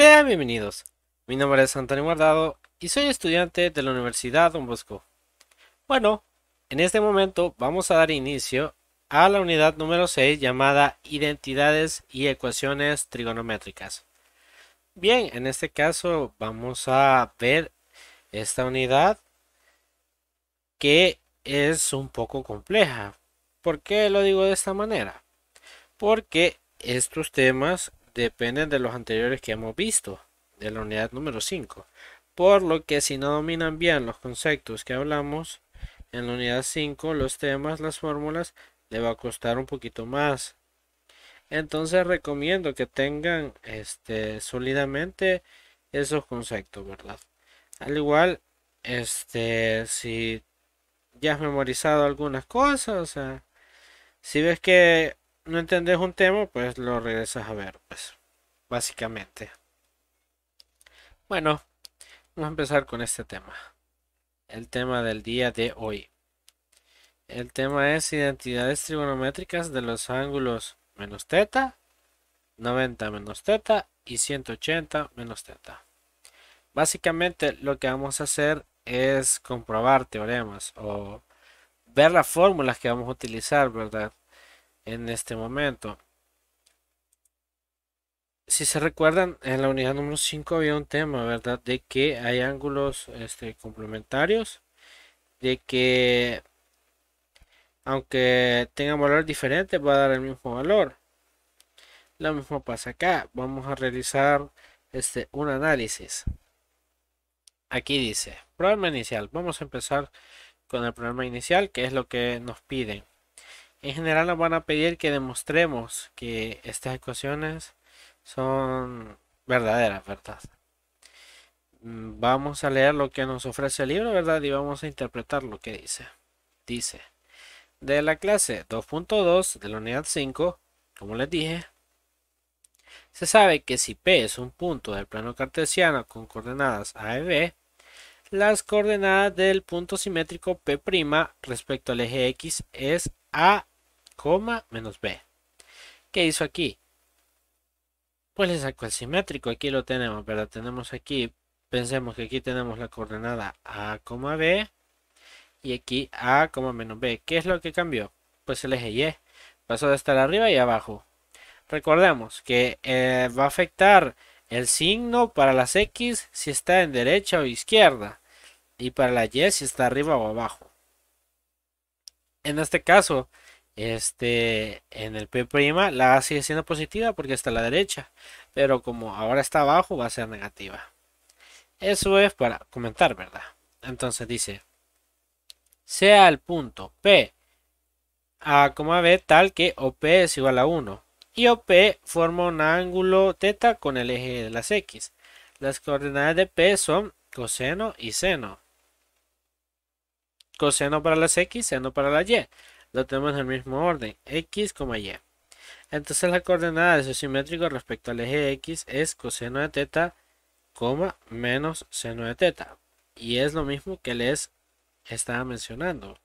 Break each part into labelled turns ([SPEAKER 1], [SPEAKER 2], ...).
[SPEAKER 1] Sean bienvenidos. Mi nombre es Antonio Guardado y soy estudiante de la Universidad Don Bosco. Bueno, en este momento vamos a dar inicio a la unidad número 6 llamada Identidades y Ecuaciones Trigonométricas. Bien, en este caso vamos a ver esta unidad que es un poco compleja. ¿Por qué lo digo de esta manera? Porque estos temas dependen de los anteriores que hemos visto, de la unidad número 5. Por lo que si no dominan bien los conceptos que hablamos en la unidad 5, los temas, las fórmulas, le va a costar un poquito más. Entonces recomiendo que tengan sólidamente esos conceptos, ¿verdad? Al igual, si ya has memorizado algunas cosas, o sea, si ves que no entendés un tema, pues lo regresas a ver, pues, básicamente. Bueno, vamos a empezar con este tema. El tema del día de hoy. El tema es identidades trigonométricas de los ángulos menos teta, 90 menos teta y 180 menos teta. Básicamente lo que vamos a hacer es comprobar teoremas o ver las fórmulas que vamos a utilizar, ¿verdad? En este momento. Si se recuerdan, en la unidad número 5 había un tema, ¿verdad? De que hay ángulos complementarios, de que aunque tengan valor diferente va a dar el mismo valor. Lo mismo pasa acá. Vamos a realizar un análisis. Aquí dice, problema inicial. Vamos a empezar con el problema inicial, que es lo que nos piden. En general nos van a pedir que demostremos que estas ecuaciones son verdaderas, ¿verdad? Vamos a leer lo que nos ofrece el libro, ¿verdad? Y vamos a interpretar lo que dice. Dice, de la clase 2.2 de la unidad 5, como les dije, se sabe que si P es un punto del plano cartesiano con coordenadas A y B, las coordenadas del punto simétrico P' respecto al eje X es A, menos B. ¿Qué hizo aquí? Pues le sacó el simétrico, aquí lo tenemos, ¿verdad? Tenemos aquí, pensemos que aquí tenemos la coordenada A, B y aquí A, menos B. ¿Qué es lo que cambió? Pues el eje Y pasó de estar arriba y abajo. Recordemos que va a afectar el signo para las X si está en derecha o izquierda y para la Y si está arriba o abajo. En este caso, en el P' la A sigue siendo positiva porque está a la derecha, pero como ahora está abajo va a ser negativa. Eso es para comentar, ¿verdad? Entonces dice, sea el punto P A, B tal que OP es igual a 1 y OP forma un ángulo teta con el eje de las X. Las coordenadas de P son coseno y seno. Coseno para las X, seno para la Y. Lo tenemos en el mismo orden, X, Y. Entonces la coordenada de su simétrico respecto al eje X es coseno de teta, menos seno de teta. Y es lo mismo que les estaba mencionando.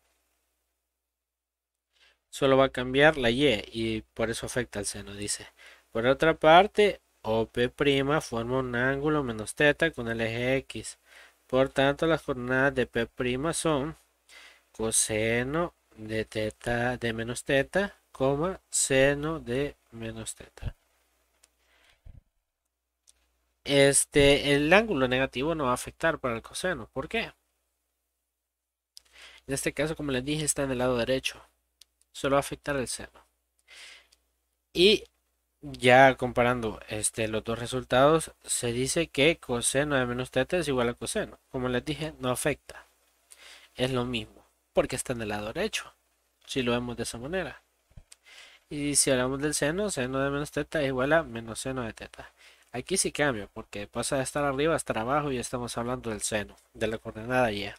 [SPEAKER 1] Solo va a cambiar la y por eso afecta al seno, dice. Por otra parte, OP' forma un ángulo menos teta con el eje X. Por tanto, las coordenadas de P' son coseno de teta de menos teta, seno de menos teta. El ángulo negativo no va a afectar para el coseno. ¿Por qué? En este caso, como les dije, está en el lado derecho. Solo va a afectar el seno. Y ya comparando los dos resultados, se dice que coseno de menos teta es igual a coseno. Como les dije, no afecta. Es lo mismo, porque está en el lado derecho. Si lo vemos de esa manera. Y si hablamos del seno, seno de menos teta es igual a menos seno de teta. Aquí sí cambia, porque pasa de estar arriba a estar abajo y estamos hablando del seno, de la coordenada y.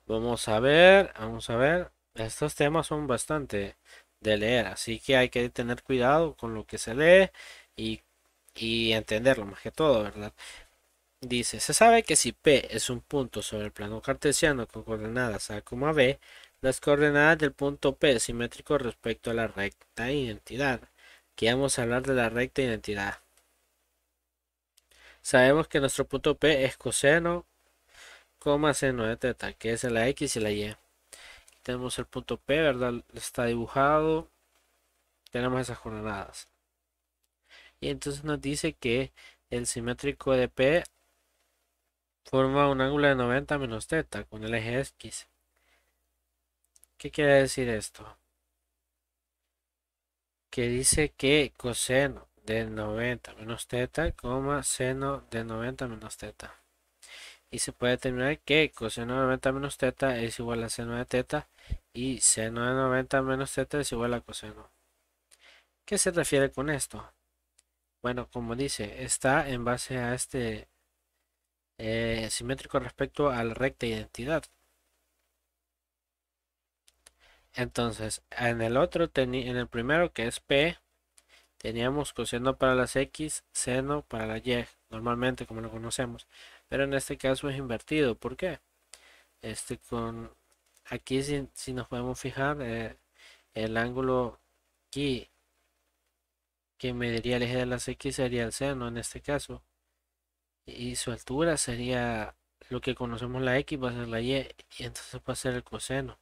[SPEAKER 1] Vamos a ver, vamos a ver. Estos temas son bastante de leer, así que hay que tener cuidado con lo que se lee y, y entenderlo más que todo, ¿verdad? Dice, se sabe que si P es un punto sobre el plano cartesiano con coordenadas A, B, las coordenadas del punto P simétrico respecto a la recta identidad. Aquí vamos a hablar de la recta identidad. Sabemos que nuestro punto P es coseno, coma seno de teta, que es la X y la Y. Tenemos el punto P, ¿verdad? Está dibujado. Tenemos esas coordenadas. Y entonces nos dice que el simétrico de P forma un ángulo de 90 menos teta con el eje X. ¿Qué quiere decir esto? Que dice que coseno de 90 menos teta, coma seno de 90 menos teta. Y se puede determinar que coseno de 90 menos teta es igual a seno de teta y seno de 90 menos teta es igual a coseno. ¿Qué se refiere con esto? Bueno, como dice, está en base a este simétrico respecto a la recta identidad. Entonces, en el otro, en el primero que es P, teníamos coseno para las X, seno para la Y, normalmente como lo conocemos. Pero en este caso es invertido. ¿Por qué? Aquí si nos podemos fijar, el ángulo aquí que mediría el eje de las X sería el seno en este caso. Y su altura sería lo que conocemos la X, va a ser la Y, y entonces va a ser el coseno.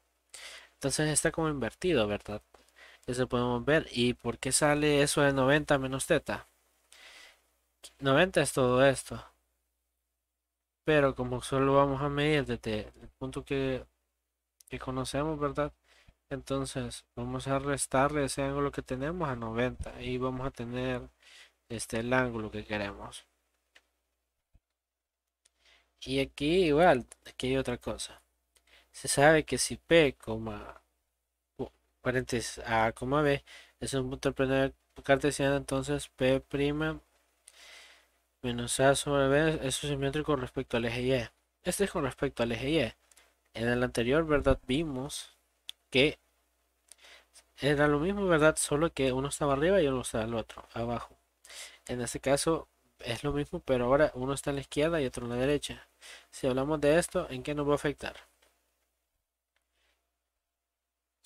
[SPEAKER 1] Entonces está como invertido, ¿verdad? Eso podemos ver. ¿Y por qué sale eso de 90 menos teta? 90 es todo esto. Pero como solo vamos a medir desde el punto que conocemos, ¿verdad? Entonces vamos a restarle ese ángulo que tenemos a 90 y vamos a tener el ángulo que queremos. Y aquí igual, aquí hay otra cosa. Se sabe que si P, paréntesis A, B es un punto plano cartesiano, entonces P' menos A sobre B es simétrico respecto al eje Y. Este es con respecto al eje Y. En el anterior, ¿verdad? Vimos que era lo mismo, ¿verdad? Solo que uno estaba arriba y uno estaba al otro, abajo. En este caso es lo mismo, pero ahora uno está a la izquierda y otro a la derecha. Si hablamos de esto, ¿en qué nos va a afectar?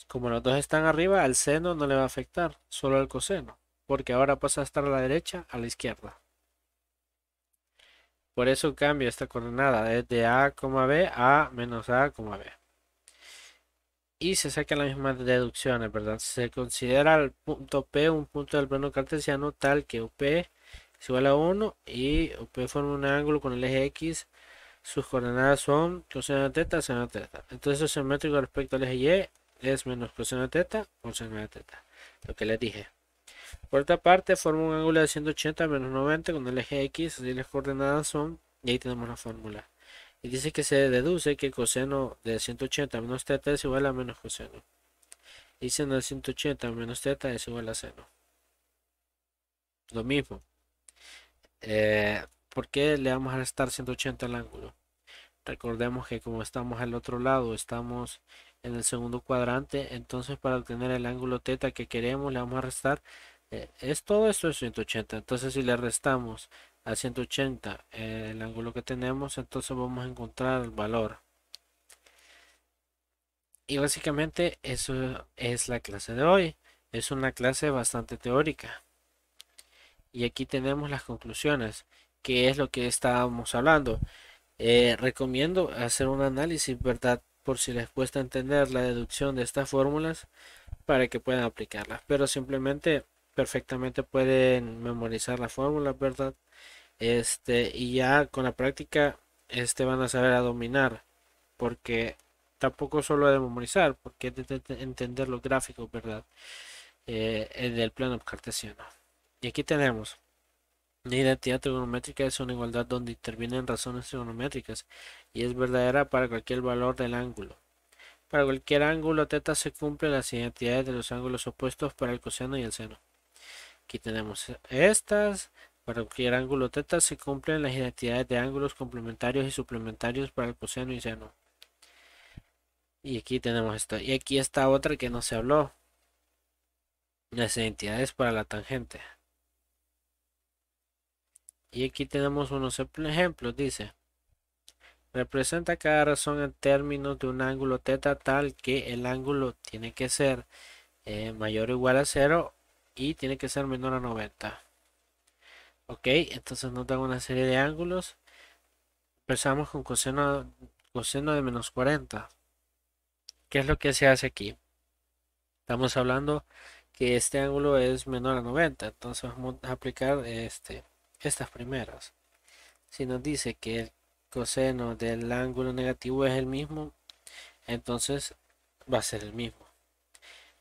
[SPEAKER 1] Como los dos están arriba, al seno no le va a afectar, solo al coseno, porque ahora pasa a estar a la derecha, a la izquierda. Por eso cambio esta coordenada, es de A, B a menos A, B. Y se sacan las mismas deducciones, ¿verdad? Se considera el punto P un punto del plano cartesiano tal que UP es igual a 1 y UP forma un ángulo con el eje X. Sus coordenadas son coseno de teta, seno de teta. Entonces el simétrico respecto al eje Y es menos coseno de teta o seno de teta. Lo que les dije. Por otra parte, forma un ángulo de 180 menos 90 con el eje X, así las coordenadas son, y ahí tenemos la fórmula. Y dice que se deduce que coseno de 180 menos teta es igual a menos coseno. Y seno de 180 menos teta es igual a seno. Lo mismo. ¿Por qué le vamos a restar 180 al ángulo? Recordemos que como estamos al otro lado, estamos en el segundo cuadrante, entonces para obtener el ángulo teta que queremos le vamos a restar, es todo esto es 180. Entonces si le restamos a 180 el ángulo que tenemos, entonces vamos a encontrar el valor. Y básicamente eso es la clase de hoy. Es una clase bastante teórica. Y aquí tenemos las conclusiones, que es lo que estábamos hablando. Recomiendo hacer un análisis, ¿verdad? Por si les cuesta entender la deducción de estas fórmulas para que puedan aplicarlas. Pero simplemente, perfectamente pueden memorizar la fórmula, ¿verdad? Y ya con la práctica, van a saber a dominar. Porque tampoco solo de memorizar, porque es de entender los gráficos, ¿verdad? El del plano cartesiano. Y aquí tenemos. La identidad trigonométrica es una igualdad donde intervienen razones trigonométricas y es verdadera para cualquier valor del ángulo. Para cualquier ángulo θ se cumplen las identidades de los ángulos opuestos para el coseno y el seno. Aquí tenemos estas. Para cualquier ángulo θ se cumplen las identidades de ángulos complementarios y suplementarios para el coseno y seno. Y aquí tenemos esta. Y aquí está otra que no se habló. Las identidades para la tangente. Y aquí tenemos unos ejemplos. Dice. Representa cada razón en términos de un ángulo θ tal que el ángulo tiene que ser mayor o igual a 0 y tiene que ser menor a 90. Ok, entonces nos dan una serie de ángulos. Empezamos con coseno de menos 40. ¿Qué es lo que se hace aquí? Estamos hablando que este ángulo es menor a 90, entonces vamos a aplicar estas primeras. Si nos dice que el coseno del ángulo negativo es el mismo, entonces va a ser el mismo.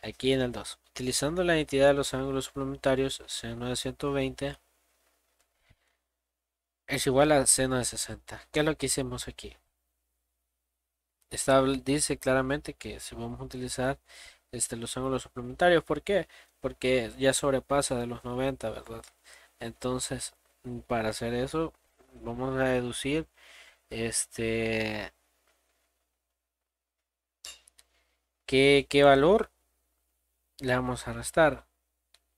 [SPEAKER 1] Aquí en el 2. Utilizando la identidad de los ángulos suplementarios, seno de 120 es igual a seno de 60. ¿Qué es lo que hicimos aquí? Dice claramente que si vamos a utilizar los ángulos suplementarios, ¿por qué? Porque ya sobrepasa de los 90, ¿verdad? Entonces, para hacer eso, vamos a deducir este qué valor le vamos a restar.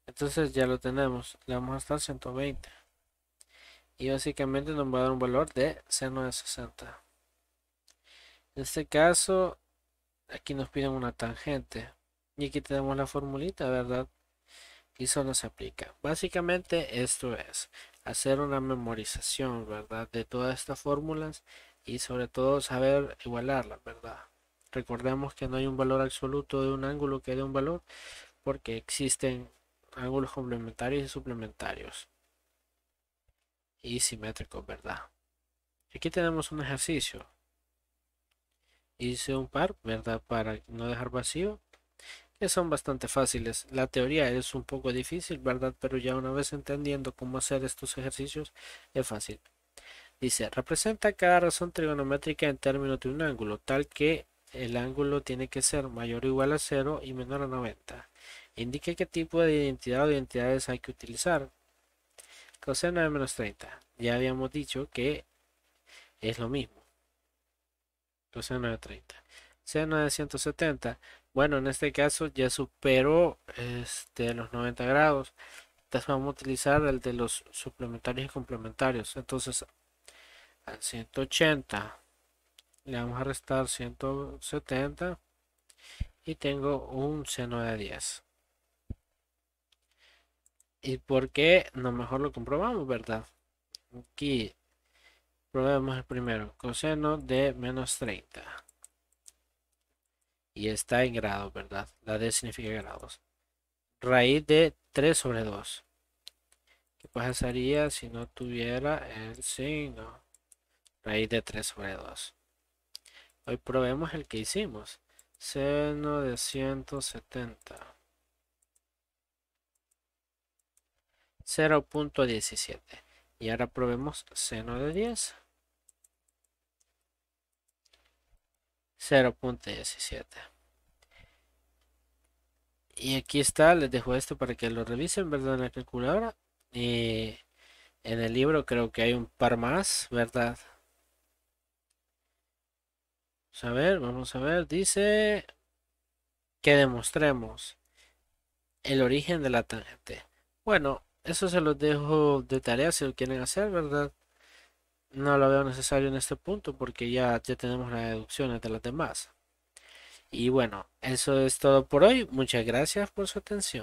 [SPEAKER 1] Entonces ya lo tenemos, le vamos a restar 120 y básicamente nos va a dar un valor de seno de 60. En este caso, aquí nos piden una tangente y aquí tenemos la formulita, ¿verdad? Y solo se aplica. Básicamente esto es hacer una memorización, ¿verdad? De todas estas fórmulas y sobre todo saber igualarlas, ¿verdad? Recordemos que no hay un valor absoluto de un ángulo que dé un valor porque existen ángulos complementarios y suplementarios y simétricos, ¿verdad? Aquí tenemos un ejercicio. Hice un par, ¿verdad? Para no dejar vacío, que son bastante fáciles. La teoría es un poco difícil, ¿verdad? Pero ya una vez entendiendo cómo hacer estos ejercicios, es fácil. Dice, representa cada razón trigonométrica en términos de un ángulo, tal que el ángulo tiene que ser mayor o igual a 0 y menor a 90. Indique qué tipo de identidad o identidades hay que utilizar. Coseno de menos 30. Ya habíamos dicho que es lo mismo. Coseno de 30. Seno de 170. Bueno, en este caso ya superó los 90 grados. Entonces vamos a utilizar el de los suplementarios y complementarios. Entonces al 180 le vamos a restar 170 y tengo un seno de 10. ¿Y por qué? No, mejor lo comprobamos, ¿verdad? Aquí probemos el primero. Coseno de menos 30. Y está en grados, ¿verdad? La D significa grados. Raíz de 3 sobre 2. ¿Qué pasaría si no tuviera el signo? Raíz de 3 sobre 2. Hoy probemos el que hicimos. Seno de 170. 0.17. Y ahora probemos seno de 10. 0.17. Y aquí está, les dejo esto para que lo revisen, ¿verdad? En la calculadora. Y en el libro creo que hay un par más, ¿verdad? Vamos a ver. Dice que demostremos el origen de la tangente. Bueno, eso se los dejo de tarea si lo quieren hacer, ¿verdad? No lo veo necesario en este punto porque ya tenemos las deducciones de las demás. Y bueno, eso es todo por hoy. Muchas gracias por su atención.